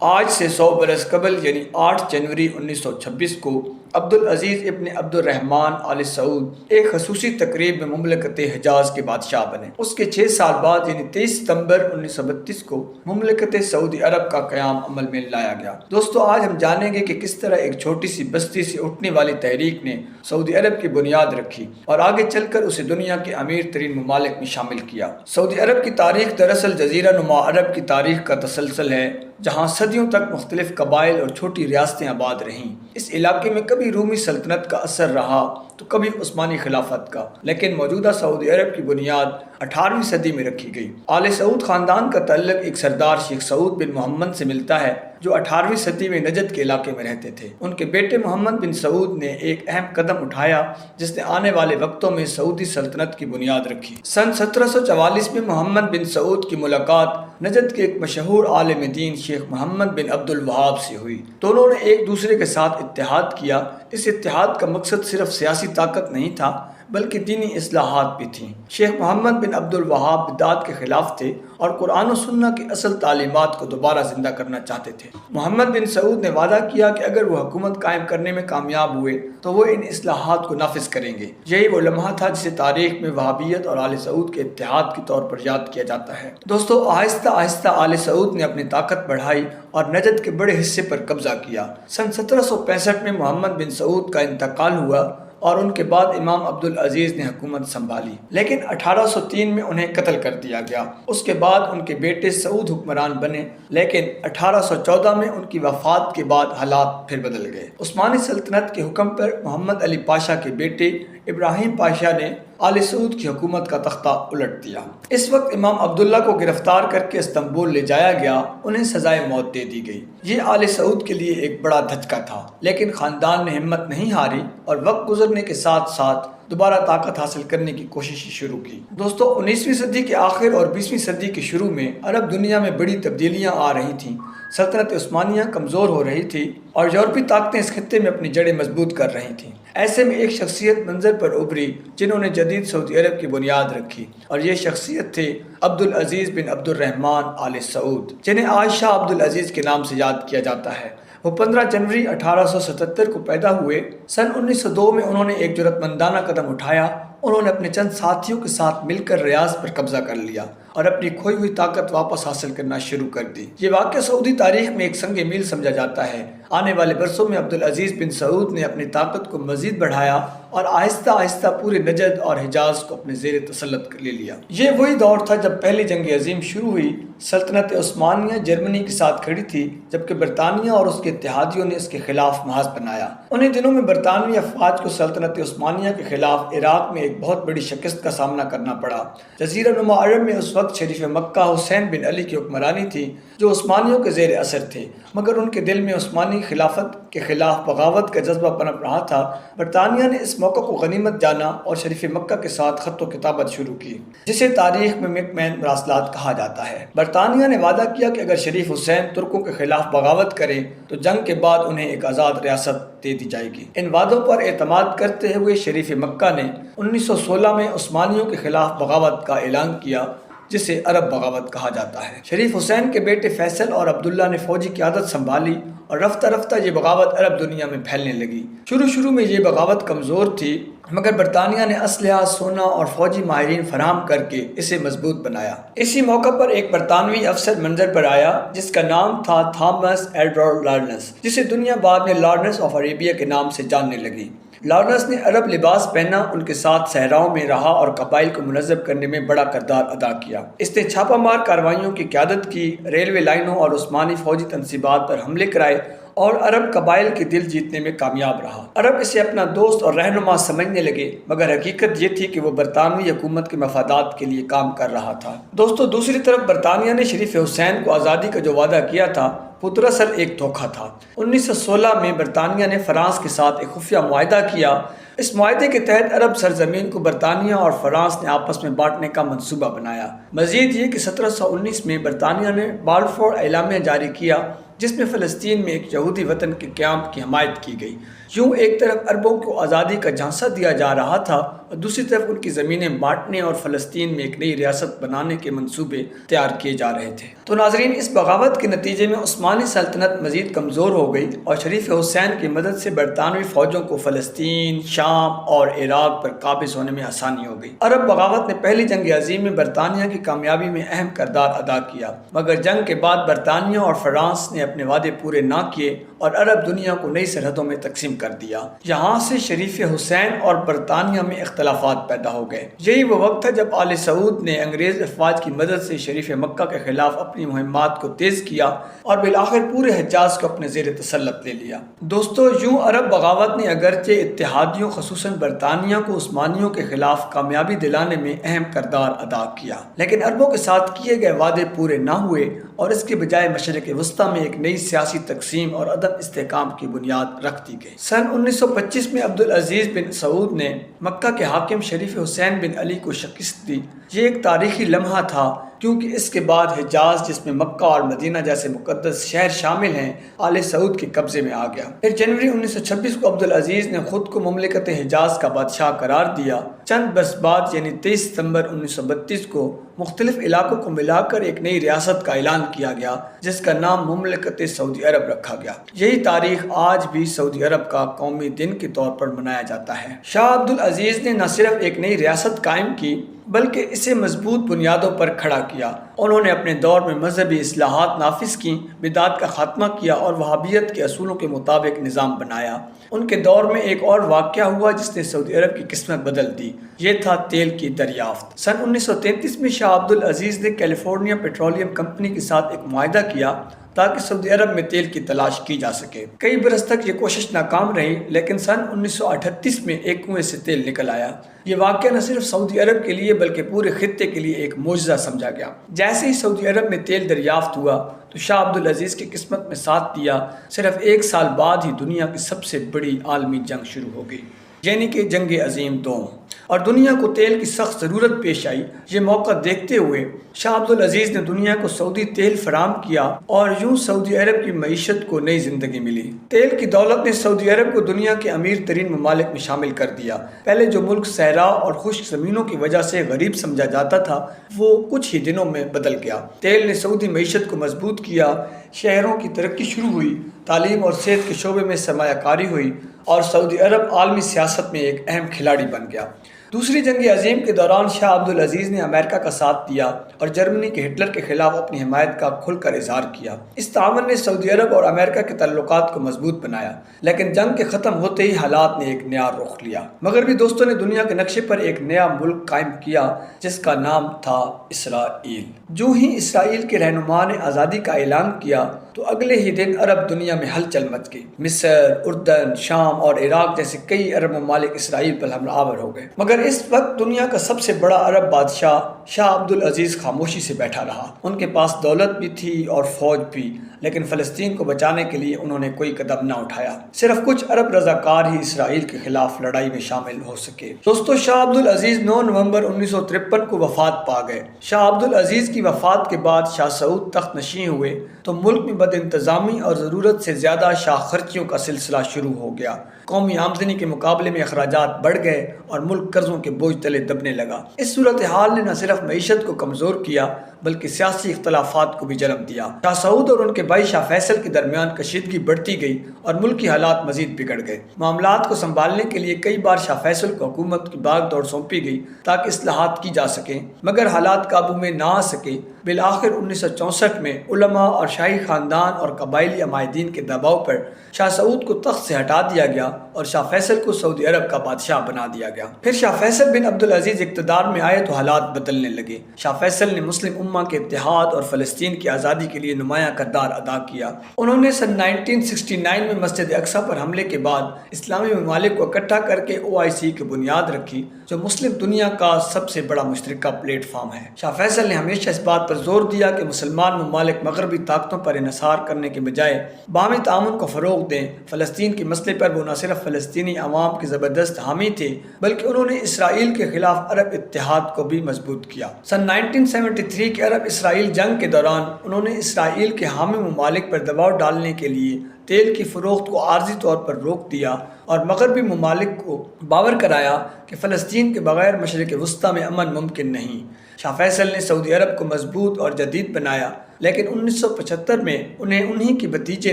آج سے 100 برس قبل یعنی 8 جنوری 1926 کو عبدالعزیز ابن عبد الرحمن آل سعود ایک خصوصی تقریب میں مملکت حجاز کے بادشاہ بنے۔ اس کے 6 سال بعد یعنی 23 ستمبر 1932 کو مملکت سعودی عرب کا قیام عمل میں لایا گیا۔ دوستو، آج ہم جانیں گے کہ کس طرح ایک چھوٹی سی بستی سے اٹھنے والی تحریک نے سعودی عرب کی بنیاد رکھی اور آگے چل کر اسے دنیا کے امیر ترین ممالک میں شامل کیا۔ سعودی عرب کی تاریخ دراصل جزیرہ نما عرب کی تاریخ کا تسلسل ہے، جہاں صدیوں تک مختلف قبائل اور چھوٹی ریاستیں آباد رہیں۔ اس علاقے میں کبھی رومی سلطنت کا اثر رہا تو کبھی عثمانی خلافت کا، لیکن موجودہ سعودی عرب کی بنیاد 18ویں صدی میں رکھی گئی۔ آل سعود خاندان کا تعلق ایک سردار شیخ سعود بن محمد سے ملتا ہے جو 18ویں صدی میں نجد کے علاقے میں رہتے تھے۔ ان کے بیٹے محمد بن سعود نے ایک اہم قدم اٹھایا جس نے آنے والے وقتوں میں سعودی سلطنت کی بنیاد رکھی۔ سن 1744 میں محمد بن سعود کی ملاقات نجد کے ایک مشہور عالم دین شیخ محمد بن عبد الوہاب سے ہوئی۔ دونوں نے ایک دوسرے کے ساتھ اتحاد کیا۔ اس اتحاد کا مقصد صرف سیاسی طاقت نہیں تھا بلکہ دینی اصلاحات بھی تھیں۔ شیخ محمد بن عبد الوہاب بدعت کے خلاف تھے اور قرآن و سنت کی اصل تعلیمات کو دوبارہ زندہ کرنا چاہتے تھے۔ محمد بن سعود نے وعدہ کیا کہ اگر وہ حکومت قائم کرنے میں کامیاب ہوئے تو وہ ان اصلاحات کو نافذ کریں گے۔ یہی وہ لمحہ تھا جسے تاریخ میں وہابیت اور آل سعود کے اتحاد کے طور پر یاد کیا جاتا ہے۔ دوستو، آہستہ آہستہ آل سعود نے اپنی طاقت بڑھائی اور نجد کے بڑے حصے پر قبضہ کیا۔ سن 1765 میں محمد بن سعود کا انتقال ہوا اور ان کے بعد امام عبدالعزیز نے حکومت سنبھالی، لیکن 1803 میں انہیں قتل کر دیا گیا۔ اس کے بعد ان کے بیٹے سعود حکمران بنے، لیکن 1814 میں ان کی وفات کے بعد حالات پھر بدل گئے۔ عثمانی سلطنت کے حکم پر محمد علی پاشا کے بیٹے ابراہیم پاشا نے آل سعود کی حکومت کا تختہ الٹ دیا۔ اس وقت امام عبداللہ کو گرفتار کر کے استنبول لے جایا گیا، انہیں سزائے موت دے دی گئی۔ یہ آل سعود کے لیے ایک بڑا دھچکا تھا، لیکن خاندان نے ہمت نہیں ہاری اور وقت گزرنے کے ساتھ ساتھ دوبارہ طاقت حاصل کرنے کی کوشش شروع کی۔ دوستو، 19ویں صدی کے آخر اور 20ویں صدی کے شروع میں عرب دنیا میں بڑی تبدیلیاں آ رہی تھیں۔ سلطنت عثمانیہ کمزور ہو رہی تھی اور یورپی طاقتیں اس خطے میں اپنی جڑیں مضبوط کر رہی تھیں۔ ایسے میں ایک شخصیت منظر پر ابھری جنہوں نے جدید سعودی عرب کی بنیاد رکھی، اور یہ شخصیت تھے عبدالعزیز بن عبد الرحمن آل سعود، جنہیں آج شاہ عبدالعزیز کے نام سے یاد کیا جاتا ہے۔ وہ 15 جنوری 1877 کو پیدا ہوئے۔ سن 1902 میں انہوں نے ایک جرأت مندانہ قدم اٹھایا۔ انہوں نے اپنے چند ساتھیوں کے ساتھ مل کر ریاض پر قبضہ کر لیا اور اپنی کھوئی ہوئی طاقت واپس حاصل کرنا شروع کر دی۔ یہ واقعہ سعودی تاریخ میں ایک سنگ میل سمجھا جاتا ہے۔ آنے والے برسوں میں عبدالعزیز بن سعود نے اپنی طاقت کو مزید بڑھایا اور آہستہ آہستہ پورے نجد اور حجاز کو اپنے زیر تسلط لے لیا۔ یہ وہی دور تھا جب پہلی جنگ عظیم شروع ہوئی۔ سلطنت عثمانیہ جرمنی کے ساتھ کھڑی تھی، جبکہ برطانیہ اور اس کے اتحادیوں نے اس کے خلاف محاذ بنایا۔ انہیں دنوں میں برطانوی افواج کو سلطنت عثمانیہ کے خلاف عراق میں ایک بہت بڑی شکست کا سامنا کرنا پڑا۔ جزیرہ نما عرب میں اس وقت شریف مکہ حسین بن علی کی حکمرانی تھی، جو عثمانیوں کے زیر اثر تھے، مگر ان کے دل میں عثمانی خلافت کے خلاف بغاوت کا جذبہ پنپ رہا تھا۔ برطانیہ نے اس موقع کو غنیمت جانا اور شریف مکہ کے ساتھ خط و کتابت شروع کی، جسے تاریخ میں مک مین مراسلات کہا جاتا ہے۔ برطانیہ نے وعدہ کیا کہ اگر شریف حسین ترکوں کے خلاف بغاوت کرے تو جنگ کے بعد انہیں ایک آزاد ریاست دے دی جائے گی۔ ان وعدوں پر اعتماد کرتے ہوئے شریف مکہ نے 1916 میں عثمانیوں کے خلاف بغاوت کا اعلان کیا، جسے عرب بغاوت کہا جاتا ہے۔ شریف حسین کے بیٹے فیصل اور عبداللہ نے فوجی قیادت سنبھالی اور رفتہ رفتہ یہ بغاوت عرب دنیا میں پھیلنے لگی۔ شروع میں یہ بغاوت کمزور تھی، مگر برطانیہ نے اسلحہ، سونا اور فوجی ماہرین فراہم کر کے اسے مضبوط بنایا۔ اسی موقع پر ایک برطانوی افسر منظر پر آیا جس کا نام تھا تھامس ایڈورڈ لارنس، جسے دنیا بعد میں لارنس آف عربیہ کے نام سے جاننے لگی۔ لارنس نے عرب لباس پہنا، ان کے ساتھ صحراؤں میں رہا اور قبائل کو منظم کرنے میں بڑا کردار ادا کیا۔ اس نے چھاپہ مار کارروائیوں کی قیادت کی، ریلوے لائنوں اور عثمانی فوجی تنصیبات پر حملے کرائے اور عرب قبائل کے دل جیتنے میں کامیاب رہا۔ عرب اسے اپنا دوست اور رہنما سمجھنے لگے، مگر حقیقت یہ تھی کہ وہ برطانوی حکومت کے مفادات کے لیے کام کر رہا تھا۔ دوستو، دوسری طرف برطانیہ نے شریف حسین کو آزادی کا جو وعدہ کیا تھا وہ دراصل ایک دھوکہ تھا۔ 1916 میں برطانیہ نے فرانس کے ساتھ ایک خفیہ معاہدہ کیا۔ اس معاہدے کے تحت عرب سرزمین کو برطانیہ اور فرانس نے آپس میں بانٹنے کا منصوبہ بنایا۔ مزید یہ کہ 1719 میں برطانیہ نے بالفور اعلامیہ جاری کیا، جس میں فلسطین میں ایک یہودی وطن کے قیام کی حمایت کی گئی۔ یوں ایک طرف عربوں کو آزادی کا جھانسا دیا جا رہا تھا اور دوسری طرف ان کی زمینیں بانٹنے اور فلسطین میں ایک نئی ریاست بنانے کے منصوبے تیار کیے جا رہے تھے۔ تو ناظرین، اس بغاوت کے نتیجے میں عثمانی سلطنت مزید کمزور ہو گئی اور شریف حسین کی مدد سے برطانوی فوجوں کو فلسطین، شام اور عراق پر قابض ہونے میں آسانی ہو گئی۔ عرب بغاوت نے پہلی جنگ عظیم میں برطانیہ کی کامیابی میں اہم کردار ادا کیا، مگر جنگ کے بعد برطانیہ اور فرانس نے اپنے وعدے پورے نہ کیے اور عرب دنیا کو نئی سرحدوں میں تقسیم کر دیا۔ یہاں سے شریف حسین اور برطانیہ میں اختلافات پیدا ہو گئے۔ یہی وہ وقت تھا جب آل سعود نے انگریز افواج کی مدد سے شریف مکہ کے خلاف اپنی مہمات کو تیز کیا اور بالآخر پورے حجاز کو اپنے زیر تسلط لے لیا۔ دوستو، یوں عرب بغاوت نے اگرچہ اتحادیوں خصوصاً برطانیہ کو عثمانیوں کے خلاف کامیابی دلانے میں اہم کردار ادا کیا، لیکن عربوں کے ساتھ کیے گئے وعدے پورے نہ ہوئے اور اس کے بجائے مشرق وسطیٰ میں ایک نئی سیاسی تقسیم اور عدم استحکام کی بنیاد رکھ دی گئی۔ سن 1925 میں عبدالعزیز بن سعود نے مکہ کے حاکم شریف حسین بن علی کو شکست دی۔ یہ ایک تاریخی لمحہ تھا کیونکہ اس کے بعد حجاز، جس میں مکہ اور مدینہ جیسے مقدس شہر شامل ہیں، آل سعود کے قبضے میں آ گیا۔ پھر جنوری 1926 کو عبدالعزیز نے خود کو مملکت حجاز کا بادشاہ قرار دیا۔ چند برس بعد یعنی 23 ستمبر 1932 کو مختلف علاقوں کو ملا کر ایک نئی ریاست کا اعلان کیا گیا جس کا نام مملکت سعودی عرب رکھا گیا۔ یہی تاریخ آج بھی سعودی عرب کا قومی دن کے طور پر منایا جاتا ہے۔ شاہ عبدالعزیز نے نہ صرف ایک نئی ریاست قائم کی بلکہ اسے مضبوط بنیادوں پر کھڑا کیا۔ انہوں نے اپنے دور میں مذہبی اصلاحات نافذ کیں، بدعت کا خاتمہ کیا اور وہابیت کے اصولوں کے مطابق نظام بنایا۔ ان کے دور میں ایک اور واقعہ ہوا جس نے سعودی عرب کی قسمت بدل دی، یہ تھا تیل کی دریافت۔ سن 1933 میں شاہ عبدالعزیز نے کیلیفورنیا پیٹرولیم کمپنی کے ساتھ ایک معاہدہ کیا تاکہ سعودی عرب میں تیل کی تلاش کی جا سکے۔ کئی برس تک یہ کوشش ناکام رہی، لیکن سن 1938 میں ایک کنویں سے تیل نکل آیا۔ یہ واقعہ نہ صرف سعودی عرب کے لیے بلکہ پورے خطے کے لیے ایک معجزہ سمجھا گیا۔ جیسے ہی سعودی عرب میں تیل دریافت ہوا تو شاہ عبدالعزیز کی قسمت میں ساتھ دیا۔ صرف ایک سال بعد ہی دنیا کی سب سے بڑی عالمی جنگ شروع ہو گئی، یعنی کہ جنگ عظیم دوم، اور دنیا کو تیل کی سخت ضرورت پیش آئی۔ یہ موقع دیکھتے ہوئے شاہ عبدالعزیز نے دنیا کو سعودی تیل فراہم کیا اور یوں سعودی عرب کی معیشت کو نئی زندگی ملی۔ تیل کی دولت نے سعودی عرب کو دنیا کے امیر ترین ممالک میں شامل کر دیا۔ پہلے جو ملک صحرا اور خشک زمینوں کی وجہ سے غریب سمجھا جاتا تھا وہ کچھ ہی دنوں میں بدل گیا۔ تیل نے سعودی معیشت کو مضبوط کیا، شہروں کی ترقی شروع ہوئی، تعلیم اور صحت کے شعبے میں سرمایہ کاری ہوئی اور سعودی عرب عالمی سیاست میں ایک اہم کھلاڑی بن گیا۔ دوسری جنگ عظیم کے دوران شاہ عبدالعزیز نے امریکہ کا ساتھ دیا اور جرمنی کے ہٹلر کے خلاف اپنی حمایت کا کھل کر اظہار کیا۔ اس تعاون نے سعودی عرب اور امریکہ کے تعلقات کو مضبوط بنایا، لیکن جنگ کے ختم ہوتے ہی حالات نے ایک نیا رخ لیا۔ مغربی دوستوں نے دنیا کے نقشے پر ایک نیا ملک قائم کیا جس کا نام تھا اسرائیل۔ جو ہی اسرائیل کے رہنما نے آزادی کا اعلان کیا تو اگلے ہی دن عرب دنیا میں ہلچل مچ گئی۔ مصر، اردن، شام اور عراق جیسے کئی عرب ممالک اسرائیل پر حملہ آور ہو گئے، مگر اس وقت دنیا کا سب سے بڑا عرب بادشاہ شاہ عبدالعزیز خاموشی سے بیٹھا رہا۔ ان کے پاس دولت بھی تھی اور فوج بھی، لیکن فلسطین کو بچانے کے لیے انہوں نے کوئی قدم نہ اٹھایا۔ صرف کچھ عرب رضاکار ہی اسرائیل کے خلاف لڑائی میں شامل ہو سکے۔ دوستو، شاہ عبدالعزیز 9 نومبر 1953 کو وفات پا گئے۔ شاہ عبدالعزیز کی وفات کے بعد شاہ سعود تخت نشین ہوئے تو ملک میں بد انتظامی اور ضرورت سے زیادہ شاہ خرچیوں کا سلسلہ شروع ہو گیا۔ قومی آمدنی کے مقابلے میں اخراجات بڑھ گئے اور ملک قرضوں کے بوجھ تلے دبنے لگا۔ اس صورتحال نے نہ صرف معیشت کو کمزور کیا بلکہ سیاسی اختلافات کو بھی جنم دیا۔ شاہ سعود اور ان کے بھائی شاہ فیصل کے درمیان کشیدگی بڑھتی گئی اور ملکی حالات مزید بگڑ گئے۔ معاملات کو سنبھالنے کے لیے کئی بار شاہ فیصل کو حکومت کی باغ دوڑ سونپی گئی تاکہ اصلاحات کی جا سکیں، مگر حالات قابو میں نہ آ سکے۔ بالآخر 1964 میں علماء اور شاہی خاندان اور قبائلی عمائدین کے دباؤ پر شاہ سعود کو تخت سے ہٹا دیا گیا اور شاہ فیصل کو سعودی عرب کا بادشاہ بنا دیا گیا۔ پھر شاہ فیصل بن عبدالعزیز اقتدار میں آئے تو حالات بدلنے لگے۔ شاہ فیصل نے مسلم امہ کے اتحاد اور فلسطین کی آزادی کے لیے نمایاں کردار ادا کیا۔ انہوں نے سن 1969 میں مسجد اقصیٰ پر حملے کے بعد اسلامی ممالک کو اکٹھا کر کے OIC کی بنیاد رکھی جو مسلم دنیا کا سب سے بڑا مشترکہ پلیٹ فارم ہے۔ شاہ فیصل نے ہمیشہ اس بات پر زور دیا کہ مسلمان ممالک مغربی طاقتوں پر انحصار کرنے کے بجائے باہمی تعاون کو فروغ دیں۔ فلسطین کے مسئلے پر وہ نہ صرف فلسطینی عوام کے زبردست حامی تھے بلکہ انہوں نے اسرائیل کے خلاف عرب اتحاد کو بھی مضبوط کیا۔ سن 1973 کے چونکہ عرب اسرائیل جنگ کے دوران انہوں نے اسرائیل کے حامی ممالک پر دباؤ ڈالنے کے لیے تیل کی فروخت کو عارضی طور پر روک دیا اور مغربی ممالک کو باور کرایا کہ فلسطین کے بغیر مشرق وسطیٰ میں امن ممکن نہیں، شاہ فیصل نے سعودی عرب کو مضبوط اور جدید بنایا، لیکن 1975 میں انہیں کے بھتیجے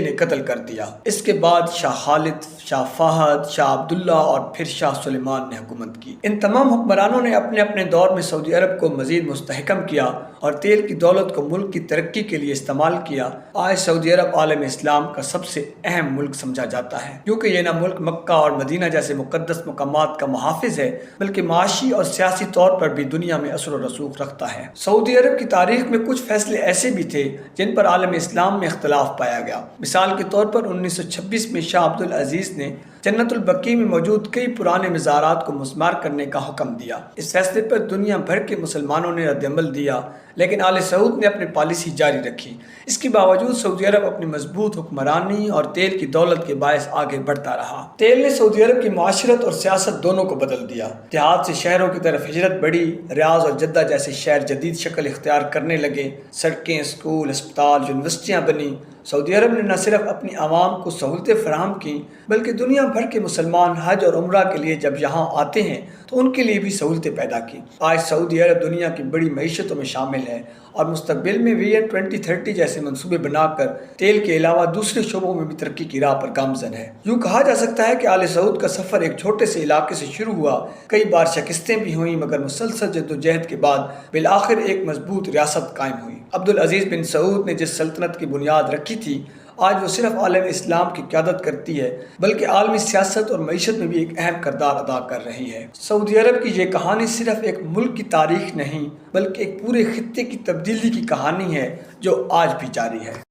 نے قتل کر دیا۔ اس کے بعد شاہ خالد، شاہ فہد، شاہ عبداللہ اور پھر شاہ سلیمان نے حکومت کی۔ ان تمام حکمرانوں نے اپنے اپنے دور میں سعودی عرب کو مزید مستحکم کیا اور تیل کی دولت کو ملک کی ترقی کے لیے استعمال کیا۔ آج سعودی عرب عالم اسلام کا سب سے اہم ملک سمجھا جاتا ہے، کیونکہ یہ نہ ملک مکہ اور مدینہ جیسے مقدس مقامات کا محافظ ہے، بلکہ معاشی اور سیاسی طور پر بھی دنیا میں اثر و رسوخ رکھتا ہے۔ سعودی عرب کی تاریخ میں کچھ فیصلے ایسے بھی تھے جن پر عالم اسلام میں اختلاف پایا گیا۔ مثال کے طور پر 1926 میں شاہ عبد العزیز نے جنت البقیع میں موجود کئی پرانے مزارات کو مسمار کرنے کا حکم دیا۔ اس فیصلے پر دنیا بھر کے مسلمانوں نے رد عمل دیا، لیکن آل سعود نے اپنی پالیسی جاری رکھی۔ اس کے باوجود سعودی عرب اپنی مضبوط حکمرانی اور تیل کی دولت کے باعث آگے بڑھتا رہا۔ تیل نے سعودی عرب کی معاشرت اور سیاست دونوں کو بدل دیا۔ دیہات سے شہروں کی طرف ہجرت بڑھی، ریاض اور جدہ جیسے شہر جدید شکل اختیار کرنے لگے، سڑکیں، اسکول، ہسپتال، یونیورسٹیاں بنیں۔ سعودی عرب نے نہ صرف اپنی عوام کو سہولتیں فراہم کیں، بلکہ دنیا بھر کے مسلمان حج اور عمرہ کے لیے جب یہاں آتے ہیں تو ان کے لیے بھی سہولتیں پیدا کی۔ آج سعودی عرب دنیا کی بڑی معیشتوں میں شامل ہے اور مستقبل میں ویژن 2030 جیسے منصوبے بنا کر تیل کے علاوہ دوسرے شعبوں میں بھی ترقی کی راہ پر گامزن ہے۔ یوں کہا جا سکتا ہے کہ آل سعود کا سفر ایک چھوٹے سے علاقے سے شروع ہوا، کئی بار شکستیں بھی ہوئیں، مگر مسلسل جدوجہد کے بعد بالآخر ایک مضبوط ریاست قائم ہوئی۔ عبد العزیز بن سعود نے جس سلطنت کی بنیاد رکھی تھی، آج وہ صرف عالم اسلام کی قیادت کرتی ہے، بلکہ عالمی سیاست اور معیشت میں بھی ایک اہم کردار ادا کر رہی ہے۔ سعودی عرب کی یہ کہانی صرف ایک ملک کی تاریخ نہیں، بلکہ ایک پورے خطے کی تبدیلی کی کہانی ہے جو آج بھی جاری ہے۔